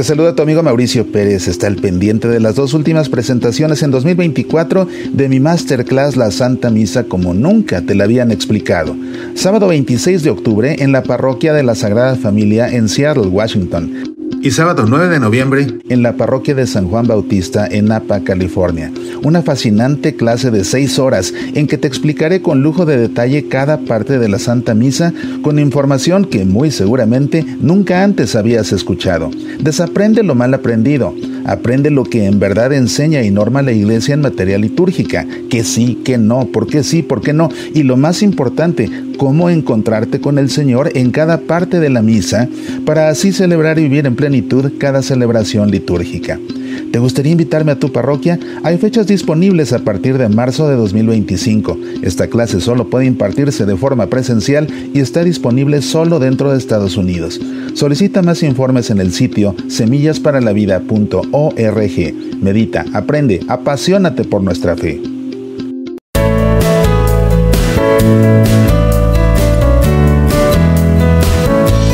Te saluda tu amigo Mauricio Pérez. Está al pendiente de las 2 últimas presentaciones en 2024 de mi Masterclass La Santa Misa como nunca te la habían explicado. Sábado 26 de octubre en la Parroquia de la Sagrada Familia en Seattle, Washington. Y sábado 9 de noviembre en la Parroquia de San Juan Bautista en Napa, California. Una fascinante clase de 6 horas en que te explicaré con lujo de detalle cada parte de la Santa Misa con información que muy seguramente nunca antes habías escuchado. Desaprende lo mal aprendido. Aprende lo que en verdad enseña y norma la Iglesia en materia litúrgica. Que sí, que no, por qué sí, por qué no. Y lo más importante, cómo encontrarte con el Señor en cada parte de la misa para así celebrar y vivir en plenitud cada celebración litúrgica. ¿Te gustaría invitarme a tu parroquia? Hay fechas disponibles a partir de marzo de 2025. Esta clase solo puede impartirse de forma presencial y está disponible solo dentro de Estados Unidos. Solicita más informes en el sitio semillasparalavida.org. Medita, aprende, apasionate por nuestra fe.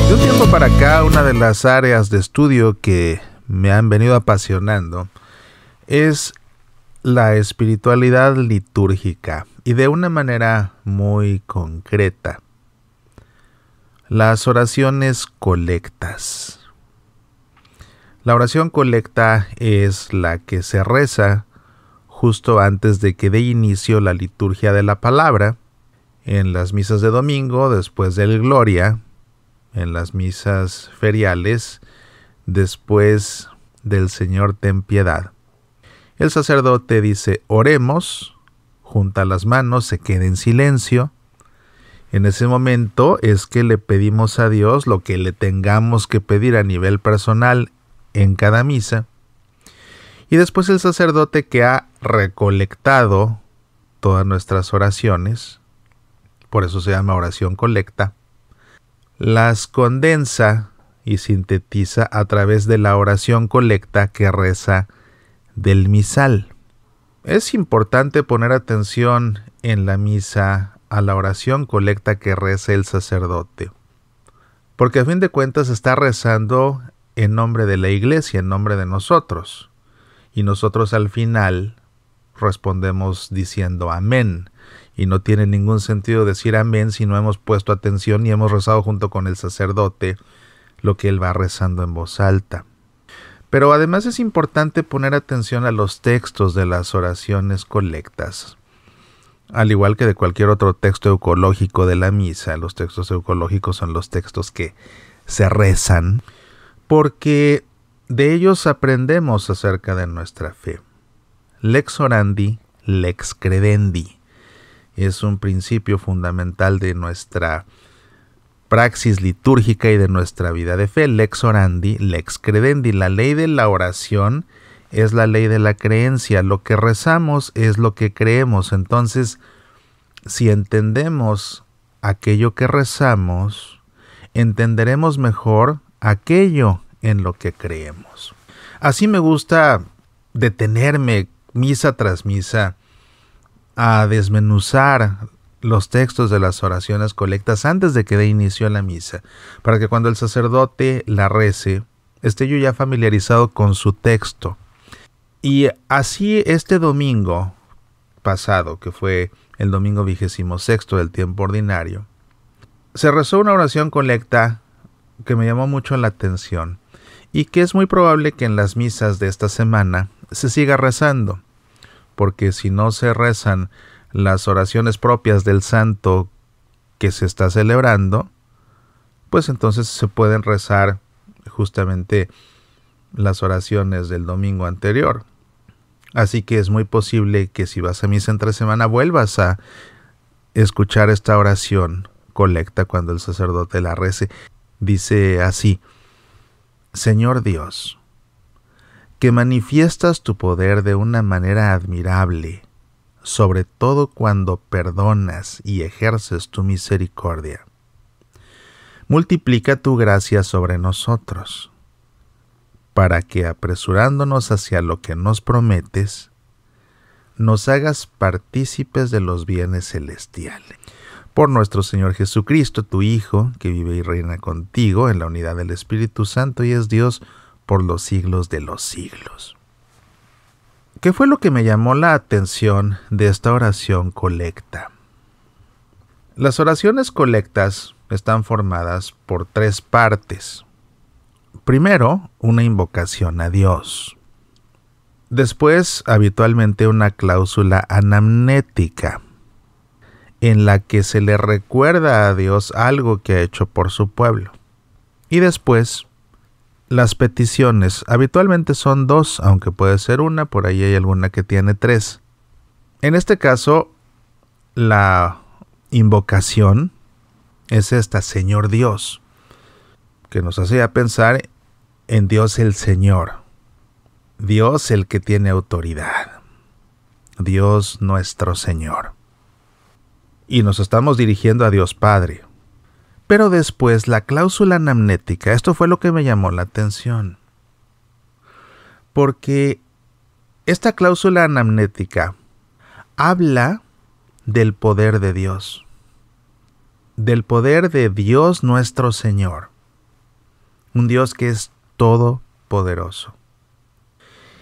De un tiempo para acá, una de las áreas de estudio que me han venido apasionando es la espiritualidad litúrgica y de una manera muy concreta, las oraciones colectas. La oración colecta es la que se reza justo antes de que dé inicio la liturgia de la palabra, en las misas de domingo, después del Gloria, en las misas feriales, después del Señor ten piedad. El sacerdote dice, oremos, junta las manos, se queda en silencio. En ese momento es que le pedimos a Dios lo que le tengamos que pedir a nivel personal en cada misa. Y después el sacerdote, que ha recolectado todas nuestras oraciones, por eso se llama oración colecta, las condensa y sintetiza a través de la oración colecta que reza del misal. Es importante poner atención en la misa a la oración colecta que reza el sacerdote, porque a fin de cuentas está rezando en nombre de la Iglesia, en nombre de nosotros, y nosotros al final respondemos diciendo amén, y no tiene ningún sentido decir amén si no hemos puesto atención y hemos rezado junto con el sacerdote lo que él va rezando en voz alta. Pero además es importante poner atención a los textos de las oraciones colectas. Al igual que de cualquier otro texto eucológico de la misa, los textos eucológicos son los textos que se rezan, porque de ellos aprendemos acerca de nuestra fe. Lex orandi, lex credendi. Es un principio fundamental de nuestra praxis litúrgica y de nuestra vida de fe. Lex orandi, lex credendi. La ley de la oración es la ley de la creencia. Lo que rezamos es lo que creemos. Entonces, si entendemos aquello que rezamos, entenderemos mejor aquello en lo que creemos. Así me gusta detenerme misa tras misa a desmenuzar los textos de las oraciones colectas antes de que dé inicio a la misa, para que cuando el sacerdote la rece, esté yo ya familiarizado con su texto. Y así este domingo pasado, que fue el domingo 26º del tiempo ordinario, se rezó una oración colecta que me llamó mucho la atención y que es muy probable que en las misas de esta semana se siga rezando, porque si no se rezan las oraciones propias del santo que se está celebrando, pues entonces se pueden rezar justamente las oraciones del domingo anterior. Así que es muy posible que si vas a misa entre semana vuelvas a escuchar esta oración colecta cuando el sacerdote la rece. Dice así: Señor Dios, que manifiestas tu poder de una manera admirable, sobre todo cuando perdonas y ejerces tu misericordia. Multiplica tu gracia sobre nosotros, para que, apresurándonos hacia lo que nos prometes, nos hagas partícipes de los bienes celestiales. Por nuestro Señor Jesucristo, tu Hijo, que vive y reina contigo en la unidad del Espíritu Santo y es Dios por los siglos de los siglos. ¿Qué fue lo que me llamó la atención de esta oración colecta? Las oraciones colectas están formadas por 3 partes. Primero, una invocación a Dios. Después, habitualmente una cláusula anamnética, en la que se le recuerda a Dios algo que ha hecho por su pueblo. Y después, las peticiones, habitualmente son 2, aunque puede ser una, por ahí hay alguna que tiene 3. En este caso, la invocación es esta: Señor Dios, que nos hace ya pensar en Dios el Señor, Dios el que tiene autoridad, Dios nuestro Señor. Y nos estamos dirigiendo a Dios Padre. Pero después la cláusula anamnética, esto fue lo que me llamó la atención. Porque esta cláusula anamnética habla del poder de Dios. Del poder de Dios nuestro Señor. Un Dios que es todopoderoso.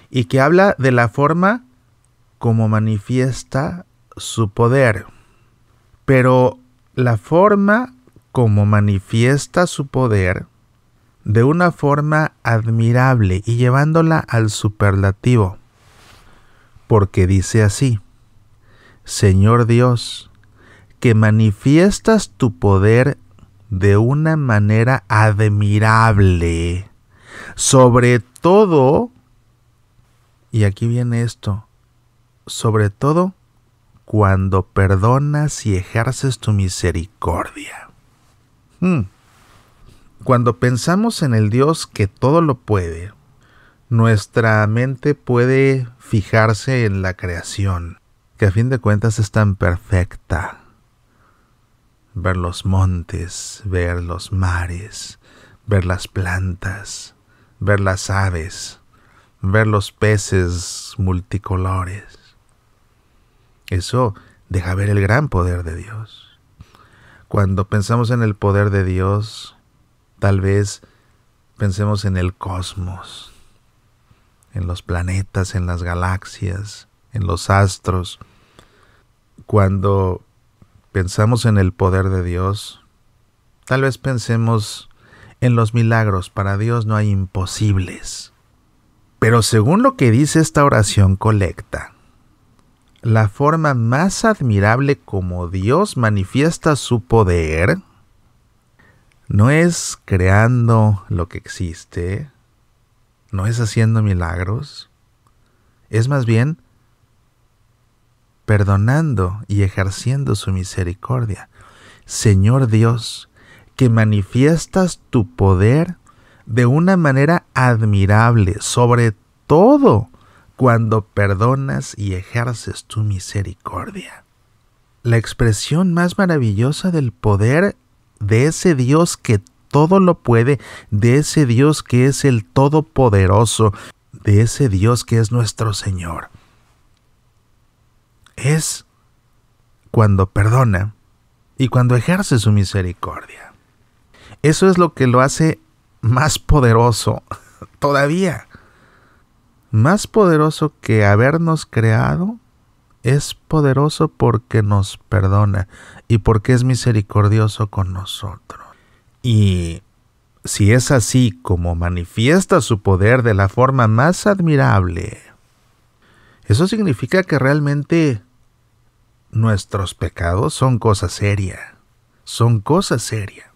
Y que habla de la forma como manifiesta su poder. Pero la forma como manifiesta su poder de una forma admirable y llevándola al superlativo. Porque dice así: Señor Dios, que manifiestas tu poder de una manera admirable, sobre todo, y aquí viene esto, sobre todo cuando perdonas y ejerces tu misericordia. Cuando pensamos en el Dios que todo lo puede, nuestra mente puede fijarse en la creación, que a fin de cuentas es tan perfecta. Ver los montes, ver los mares, ver las plantas, ver las aves, ver los peces multicolores. Eso deja ver el gran poder de Dios. Cuando pensamos en el poder de Dios, tal vez pensemos en el cosmos, en los planetas, en las galaxias, en los astros. Cuando pensamos en el poder de Dios, tal vez pensemos en los milagros. Para Dios no hay imposibles. Pero según lo que dice esta oración colecta, la forma más admirable como Dios manifiesta su poder no es creando lo que existe, no es haciendo milagros, es más bien perdonando y ejerciendo su misericordia. Señor Dios, que manifiestas tu poder de una manera admirable, sobre todo cuando perdonas y ejerces tu misericordia. La expresión más maravillosa del poder de ese Dios que todo lo puede, de ese Dios que es el Todopoderoso, de ese Dios que es nuestro Señor, es cuando perdona y cuando ejerce su misericordia. Eso es lo que lo hace más poderoso todavía. Más poderoso que habernos creado, es poderoso porque nos perdona y porque es misericordioso con nosotros. Y si es así como manifiesta su poder de la forma más admirable, eso significa que realmente nuestros pecados son cosa seria. Son cosa seria.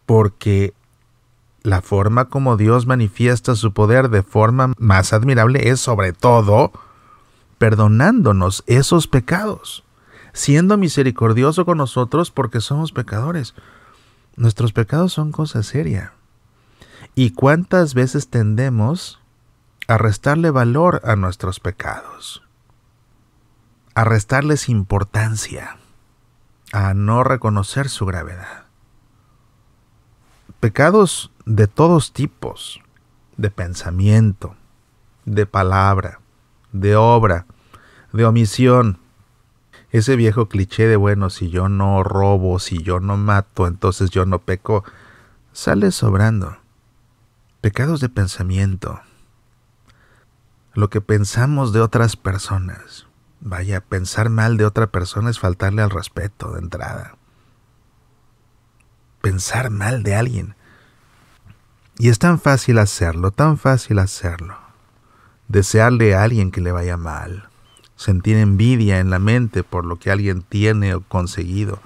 Porque la forma como Dios manifiesta su poder de forma más admirable es sobre todo perdonándonos esos pecados, siendo misericordioso con nosotros porque somos pecadores. Nuestros pecados son cosa seria. ¿Y cuántas veces tendemos a restarle valor a nuestros pecados? A restarles importancia, a no reconocer su gravedad. Pecados de todos tipos, de pensamiento, de palabra, de obra, de omisión. Ese viejo cliché de, bueno, si yo no robo, si yo no mato, entonces yo no peco, sale sobrando. Pecados de pensamiento. Lo que pensamos de otras personas. Vaya, pensar mal de otra persona es faltarle al respeto de entrada. Pensar mal de alguien. Y es tan fácil hacerlo, tan fácil hacerlo. Desearle a alguien que le vaya mal. Sentir envidia en la mente por lo que alguien tiene o conseguido.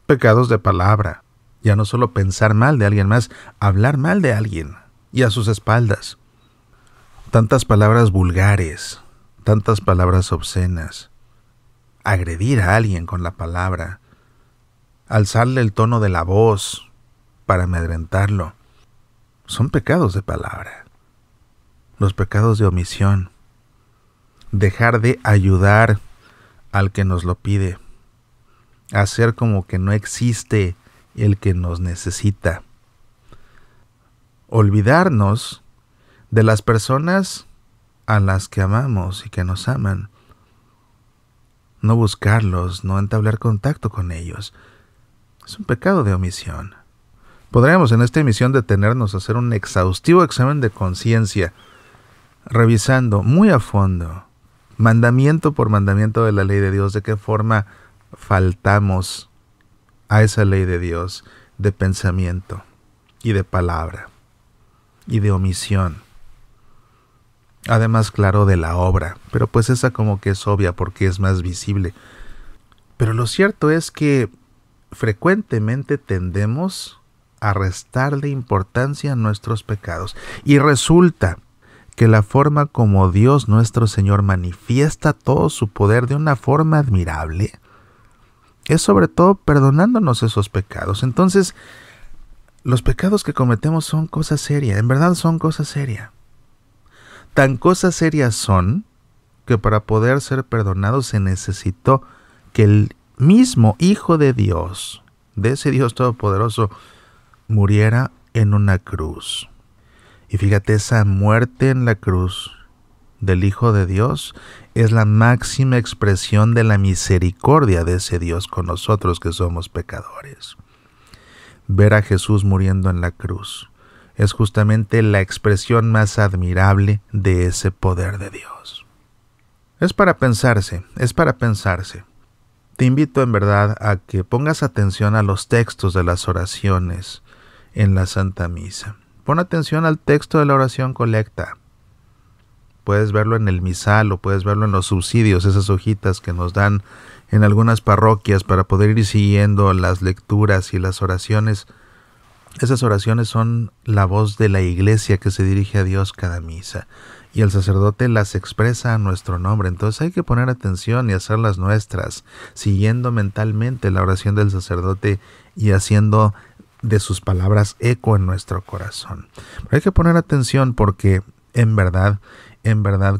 Pecados de palabra. Ya no solo pensar mal de alguien más, hablar mal de alguien y a sus espaldas. Tantas palabras vulgares, tantas palabras obscenas. Agredir a alguien con la palabra. Alzarle el tono de la voz para amedrentarlo. Son pecados de palabra. Los pecados de omisión. Dejar de ayudar al que nos lo pide. Hacer como que no existe el que nos necesita. Olvidarnos de las personas a las que amamos y que nos aman. No buscarlos, no entablar contacto con ellos. Es un pecado de omisión. Podríamos en esta emisión detenernos a hacer un exhaustivo examen de conciencia, revisando muy a fondo, mandamiento por mandamiento de la ley de Dios, de qué forma faltamos a esa ley de Dios de pensamiento y de palabra y de omisión. Además, claro, de la obra, pero pues esa como que es obvia porque es más visible. Pero lo cierto es que frecuentemente tendemos a restarle importancia a nuestros pecados. Y resulta que la forma como Dios nuestro Señor manifiesta todo su poder de una forma admirable es sobre todo perdonándonos esos pecados. Entonces, los pecados que cometemos son cosa seria, en verdad son cosa seria. Tan cosas serias son que para poder ser perdonados se necesitó que el mismo Hijo de Dios, de ese Dios todopoderoso, muriera en una cruz. Y fíjate, esa muerte en la cruz del Hijo de Dios es la máxima expresión de la misericordia de ese Dios con nosotros que somos pecadores. Ver a Jesús muriendo en la cruz es justamente la expresión más admirable de ese poder de Dios. Es para pensarse, es para pensarse. Te invito en verdad a que pongas atención a los textos de las oraciones en la Santa Misa. Pon atención al texto de la oración colecta. Puedes verlo en el misal o puedes verlo en los subsidios, esas hojitas que nos dan en algunas parroquias para poder ir siguiendo las lecturas y las oraciones. Esas oraciones son la voz de la Iglesia que se dirige a Dios cada misa. Y el sacerdote las expresa a nuestro nombre. Entonces hay que poner atención y hacerlas nuestras, siguiendo mentalmente la oración del sacerdote y haciendo de sus palabras eco en nuestro corazón. Pero hay que poner atención porque en verdad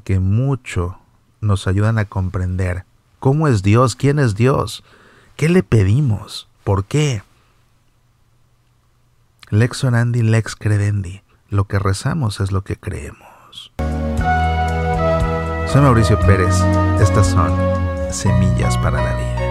que mucho nos ayudan a comprender cómo es Dios, quién es Dios, qué le pedimos, por qué. Lex orandi, lex credendi. Lo que rezamos es lo que creemos. Soy Mauricio Pérez. Estas son Semillas para la Vida.